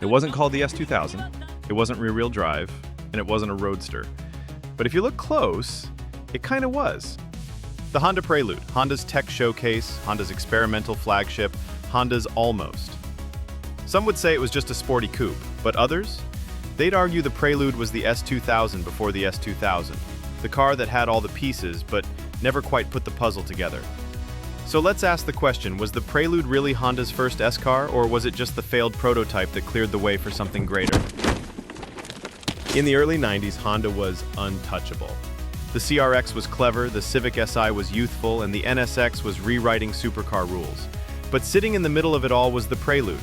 It wasn't called the S2000, it wasn't rear-wheel drive, and it wasn't a roadster. But if you look close, it kind of was. The Honda Prelude, Honda's tech showcase, Honda's experimental flagship, Honda's almost. Some would say it was just a sporty coupe, but others? They'd argue the Prelude was the S2000 before the S2000, the car that had all the pieces but never quite put the puzzle together. So let's ask the question, was the Prelude really Honda's first S-car, or was it just the failed prototype that cleared the way for something greater? In the early 90s, Honda was untouchable. The CRX was clever, the Civic Si was youthful, and the NSX was rewriting supercar rules. But sitting in the middle of it all was the Prelude.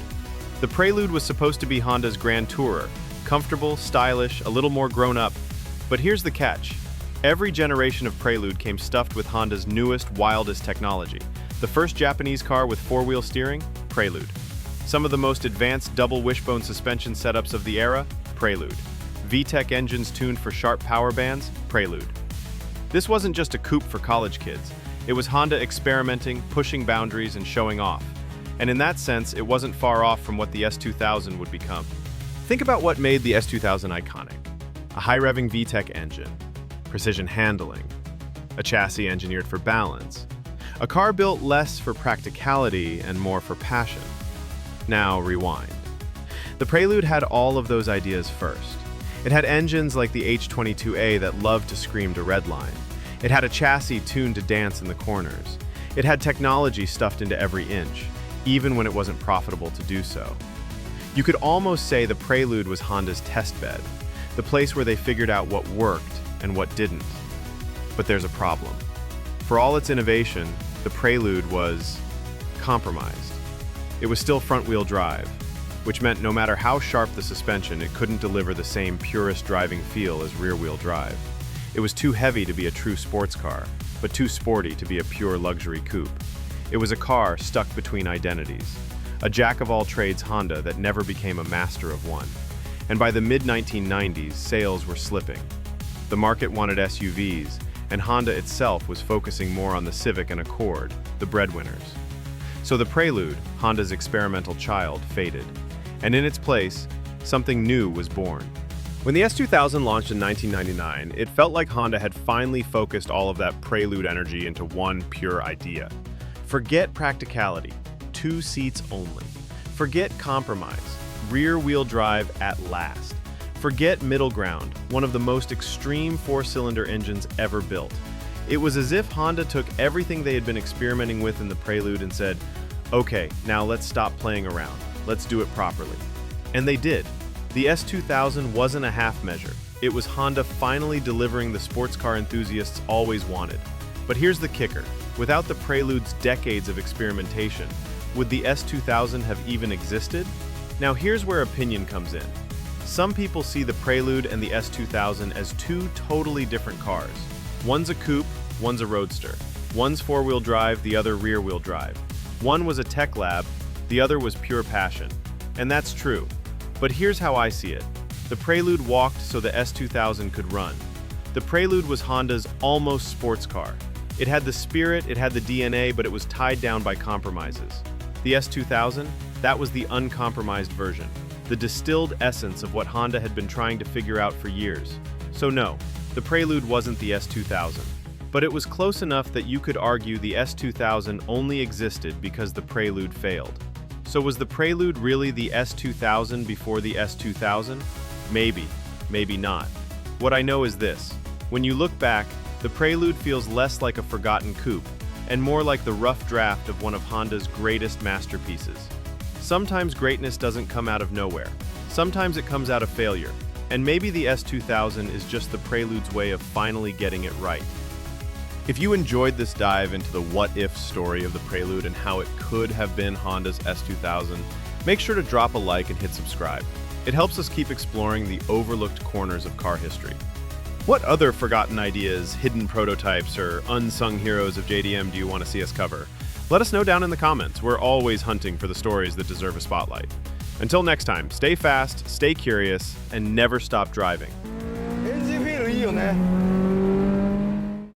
The Prelude was supposed to be Honda's grand tourer, comfortable, stylish, a little more grown up. But here's the catch. Every generation of Prelude came stuffed with Honda's newest, wildest technology. The first Japanese car with four-wheel steering? Prelude. Some of the most advanced double wishbone suspension setups of the era? Prelude. VTEC engines tuned for sharp power bands? Prelude. This wasn't just a coupe for college kids. It was Honda experimenting, pushing boundaries, and showing off. And in that sense, it wasn't far off from what the S2000 would become. Think about what made the S2000 iconic. A high-revving VTEC engine, precision handling, a chassis engineered for balance, a car built less for practicality and more for passion. Now rewind. The Prelude had all of those ideas first. It had engines like the H22A that loved to scream to redline. It had a chassis tuned to dance in the corners. It had technology stuffed into every inch, even when it wasn't profitable to do so. You could almost say the Prelude was Honda's testbed, the place where they figured out what worked and what didn't. But there's a problem. For all its innovation, the Prelude was compromised. It was still front-wheel drive, which meant no matter how sharp the suspension, it couldn't deliver the same purest driving feel as rear-wheel drive. It was too heavy to be a true sports car, but too sporty to be a pure luxury coupe. It was a car stuck between identities, a jack-of-all-trades Honda that never became a master of one. And by the mid-1990s, sales were slipping. The market wanted SUVs, and Honda itself was focusing more on the Civic and Accord, the breadwinners. So the Prelude, Honda's experimental child, faded. And in its place, something new was born. When the S2000 launched in 1999, it felt like Honda had finally focused all of that Prelude energy into one pure idea. Forget practicality, 2 seats only. Forget compromise, rear-wheel drive at last. Forget middle ground, one of the most extreme 4-cylinder engines ever built. It was as if Honda took everything they had been experimenting with in the Prelude and said, okay, now let's stop playing around. Let's do it properly. And they did. The S2000 wasn't a half measure. It was Honda finally delivering the sports car enthusiasts always wanted. But here's the kicker. Without the Prelude's decades of experimentation, would the S2000 have even existed? Now here's where opinion comes in. Some people see the Prelude and the S2000 as two totally different cars. One's a coupe, one's a roadster. One's four-wheel drive, the other rear-wheel drive. One was a tech lab, the other was pure passion. And that's true. But here's how I see it. The Prelude walked so the S2000 could run. The Prelude was Honda's almost sports car. It had the spirit, it had the DNA, but it was tied down by compromises. The S2000, that was the uncompromised version, the distilled essence of what Honda had been trying to figure out for years. So no, the Prelude wasn't the S2000. But it was close enough that you could argue the S2000 only existed because the Prelude failed. So was the Prelude really the S2000 before the S2000? Maybe, maybe not. What I know is this. When you look back, the Prelude feels less like a forgotten coupe and more like the rough draft of one of Honda's greatest masterpieces. Sometimes greatness doesn't come out of nowhere. Sometimes it comes out of failure. And maybe the S2000 is just the Prelude's way of finally getting it right. If you enjoyed this dive into the what-if story of the Prelude and how it could have been Honda's S2000, make sure to drop a like and hit subscribe. It helps us keep exploring the overlooked corners of car history. What other forgotten ideas, hidden prototypes, or unsung heroes of JDM do you want to see us cover? Let us know down in the comments. We're always hunting for the stories that deserve a spotlight. Until next time, stay fast, stay curious, and never stop driving. NGP いいよね。